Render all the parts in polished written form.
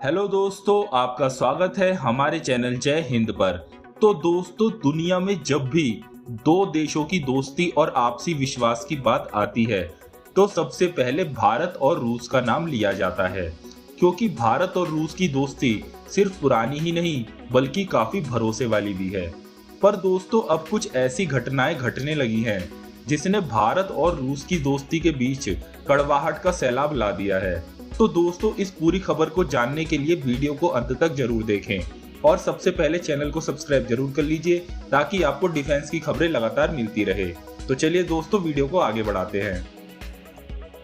Hello दोस्तों, आपका स्वागत है हमारे चैनल जय हिंद पर। तो दोस्तों, दुनिया में जब भी दो देशों की दोस्ती और आपसी विश्वास की बात आती है तो सबसे पहले भारत और रूस का नाम लिया जाता है, क्योंकि भारत और रूस की दोस्ती सिर्फ पुरानी ही नहीं बल्कि काफी भरोसे वाली भी है। पर दोस्तों, अब कुछ ऐसी घटनाएं घटने लगी हैं जिसने भारत और रूस की दोस्ती के बीच कड़वाहट का सैलाब ला दिया है। तो दोस्तों, इस पूरी खबर को जानने के लिए वीडियो को अंत तक जरूर देखें और सबसे पहले चैनल को सब्सक्राइब जरूर कर लीजिए ताकि आपको डिफेंस की खबरें लगातार मिलती रहे। तो चलिए दोस्तों, वीडियो को आगे बढ़ाते हैं।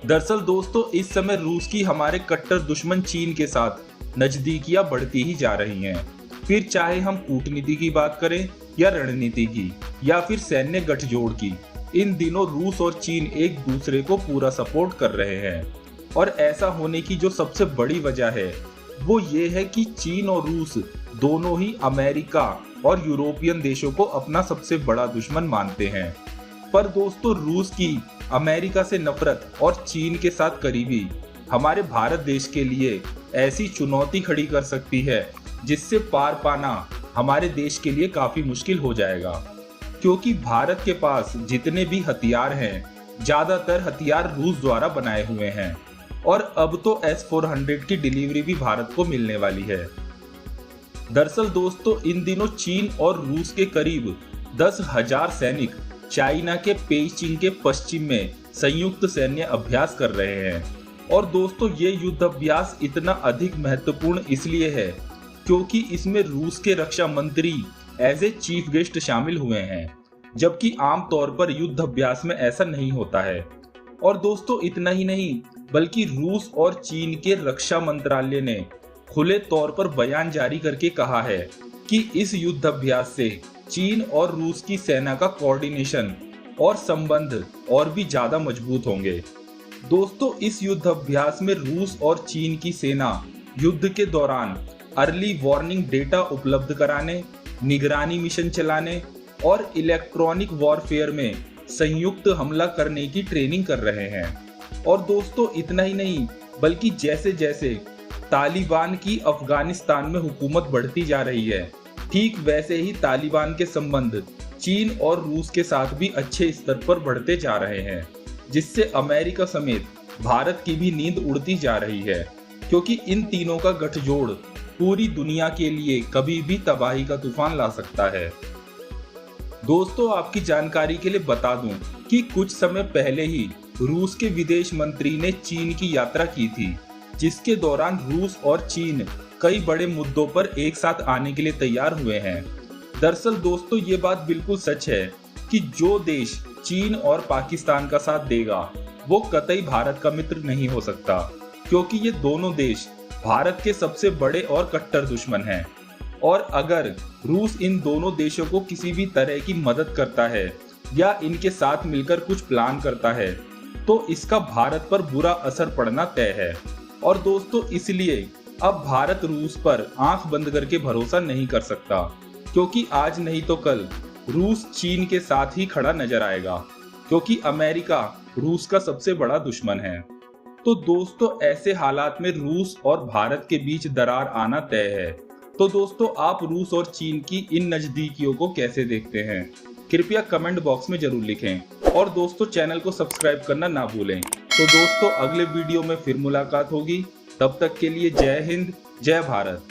दरअसल दोस्तों, इस समय रूस की हमारे कट्टर दुश्मन चीन के साथ नजदीकियां बढ़ती ही जा रही हैं। फिर चाहे हम कूटनीति की बात करें या रणनीति की या फिर सैन्य गठजोड़ की, इन दिनों रूस और चीन एक दूसरे को पूरा सपोर्ट कर रहे हैं। और ऐसा होने की जो सबसे बड़ी वजह है वो ये है कि चीन और रूस दोनों ही अमेरिका और यूरोपियन देशों को अपना सबसे बड़ा दुश्मन मानते हैं। पर दोस्तों, रूस की अमेरिका से नफरत और चीन के साथ करीबी हमारे भारत देश के लिए ऐसी चुनौती खड़ी कर सकती है जिससे पार पाना हमारे देश के लिए काफी मुश्किल हो जाएगा, क्योंकि भारत के पास जितने भी हथियार हैं ज्यादातर हथियार रूस द्वारा बनाए हुए हैं और अब तो S-400 की डिलीवरी भी भारत को मिलने वाली है। दरअसल दोस्तों, इन दिनों चीन और रूस के करीब 10,000 सैनिक चाइना के पेइचिंग के पश्चिम में संयुक्त सैन्य अभ्यास कर रहे हैं। और दोस्तों, ये युद्ध अभ्यास इतना अधिक महत्वपूर्ण इसलिए है क्योंकि इसमें रूस के रक्षा मंत्री एज ए चीफ गेस्ट शामिल हुए हैं, जबकि आमतौर पर युद्ध अभ्यास में ऐसा नहीं होता है। और दोस्तों, इतना ही नहीं बल्कि रूस और चीन के रक्षा मंत्रालय ने खुले तौर पर बयान जारी करके कहा है कि इस युद्ध अभ्यास से चीन और रूस की सेना का कोऑर्डिनेशन और संबंध और भी ज्यादा मजबूत होंगे। दोस्तों, इस युद्ध अभ्यास में रूस और चीन की सेना युद्ध के दौरान अर्ली वार्निंग डेटा उपलब्ध कराने, निगरानी मिशन चलाने और इलेक्ट्रॉनिक वॉरफेयर में संयुक्त हमला करने की ट्रेनिंग कर रहे हैं। और दोस्तों, इतना ही नहीं बल्कि जैसे जैसे तालिबान की अफगानिस्तान में हुकूमत बढ़ती जा रही है, ठीक वैसे ही तालिबान के संबंध चीन और रूस के साथ भी अच्छे स्तर पर बढ़ते जा रहे हैं, जिससे अमेरिका समेत भारत की भी नींद उड़ती जा रही है, क्योंकि इन तीनों का गठजोड़ पूरी दुनिया के लिए कभी भी तबाही का तूफान ला सकता है। दोस्तों, आपकी जानकारी के लिए बता दूं कि कुछ समय पहले ही रूस के विदेश मंत्री ने चीन की यात्रा की थी, जिसके दौरान रूस और चीन कई बड़े मुद्दों पर एक साथ आने के लिए तैयार हुए हैं। दरअसल दोस्तों, ये बात बिल्कुल सच है कि जो देश चीन और पाकिस्तान का साथ देगा वो कतई भारत का मित्र नहीं हो सकता, क्योंकि ये दोनों देश भारत के सबसे बड़े और कट्टर दुश्मन हैं। और अगर रूस इन दोनों देशों को किसी भी तरह की मदद करता है या इनके साथ मिलकर कुछ प्लान करता है तो इसका भारत पर बुरा असर पड़ना तय है। और दोस्तों, इसलिए अब भारत रूस पर आंख बंद करके भरोसा नहीं कर सकता, क्योंकि आज नहीं तो कल रूस चीन के साथ ही खड़ा नजर आएगा, क्योंकि अमेरिका रूस का सबसे बड़ा दुश्मन है। तो दोस्तों, ऐसे हालात में रूस और भारत के बीच दरार आना तय है। तो दोस्तों, आप रूस और चीन की इन नजदीकियों को कैसे देखते हैं? कृपया कमेंट बॉक्स में जरूर लिखें और दोस्तों, चैनल को सब्सक्राइब करना ना भूलें। तो दोस्तों, अगले वीडियो में फिर मुलाकात होगी। तब तक के लिए जय हिंद, जय भारत।